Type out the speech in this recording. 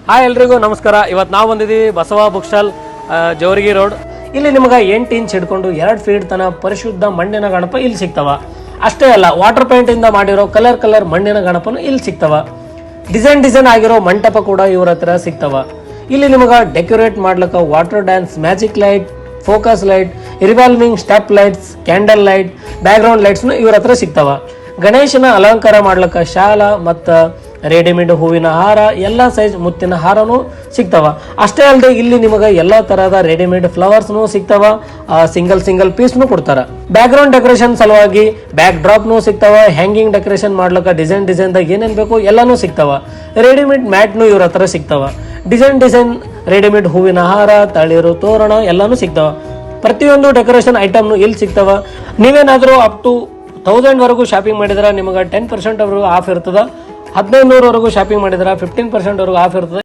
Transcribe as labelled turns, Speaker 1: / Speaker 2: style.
Speaker 1: Hi ಎಲ್ರಿಗೂ ನಮಸ್ಕಾರ. ಇವತ್ತು ನಾವು ಬಂದಿದ್ದೀವಿ Basava book stall, Jevargi road. ಇಲ್ಲಿ ನಿಮಗೆ 8 ಇಂಚ್ ಹಿಡ್ಕೊಂಡು 2 ಫೀಟ್ ತನ ಪರಿಶುದ್ಧ ಮಣ್ಣಿನ ಗಣಪ ಇಲ್ಲಿ ಸಿಗ್ತವ. ಅಷ್ಟೇ ಅಲ್ಲ, ವಾಟರ್ ಪೇಂಟ್ ಇಂದ ಮಾಡಿರೋ ಕಲರ್ ಮಣ್ಣಿನ ಗಣಪನು ಇಲ್ಲಿ ಸಿಗ್ತವ. ಡಿಸೈನ್ ಆಗಿರೋ ಮಂಟಪ ಕೂಡ ಇವ್ರ ಹತ್ರ ಸಿಗ್ತವ. ಇಲ್ಲಿ ನಿಮಗೆ ಡೆಕೋರೇಟ್ ಮಾಡ್ಲಿಕ್ಕೆ water dance, magic light, focus light, revolving step lights, candle light, background ಲೈಟ್ಸ್ನು ಇವ್ರ ಹತ್ರ ಸಿಗ್ತವ. ಗಣೇಶನ ಅಲಂಕಾರ ಮಾಡ್ಲಿಕ್ಕೆ ಶಾಲ ಮತ್ತು ರೆಡಿಮೇಡ್ ಹೂವಿನ ಹಾರ, ಎಲ್ಲ ಸೈಜ್ ಮುತ್ತಿನ ಹಾರನೂ ಸಿಗ್ತವ. ಅಷ್ಟೇ ಅಲ್ಲದೆ ಇಲ್ಲಿ ನಿಮಗೆ ಎಲ್ಲ ತರಹದ ರೆಡಿಮೇಡ್ ಫ್ಲವರ್ಸ್ನು ಸಿಗ್ತವ. ಸಿಂಗಲ್ ಪೀಸ್ನು ಕೊಡ್ತಾರ. ಬ್ಯಾಕ್ ಗ್ರೌಂಡ್ ಡೆಕೋರೇಷನ್ ಸಲುವಾಗಿ ಬ್ಯಾಕ್ ಡ್ರಾಪ್ನು ಸಿಗ್ತವ. ಹ್ಯಾಂಗಿಂಗ್ ಡೆಕೋರೇಷನ್ ಮಾಡ್ಲಿಕ್ಕೆ ಡಿಸೈನ್ದಾಗ ಏನೇನ್ ಬೇಕು ಎಲ್ಲಾನು ಸಿಗ್ತವ. ರೆಡಿಮೇಡ್ ಮ್ಯಾಟ್ನು ಇವ್ರ ಹತ್ರ ಸಿಗ್ತವ. ಡಿಸೈನ್ ರೆಡಿಮೇಡ್ ಹೂವಿನ ಹಾರ, ತಳಿರು, ತೋರಣ ಎಲ್ಲಾನು ಸಿಗ್ತವ. ಪ್ರತಿಯೊಂದು ಡೆಕೋರೇಷನ್ ಐಟಮ್ನು ಇಲ್ಲಿ ಸಿಗ್ತವ. ನೀವೇನಾದ್ರೂ ಅಪ್ ಟು 1000 ವರೆಗೂ ಶಾಪಿಂಗ್ ಮಾಡಿದ್ರೆ ನಿಮಗೆ 10% ವರೆಗೂ ಆಫ್ ಇರ್ತದ. 1500 ವರೆಗೂ ಶಾಪಿಂಗ್ ಮಾಡಿದ್ರೆ 15% ವರೆಗೂ ಆಫ್ ಇರ್ತದೆ.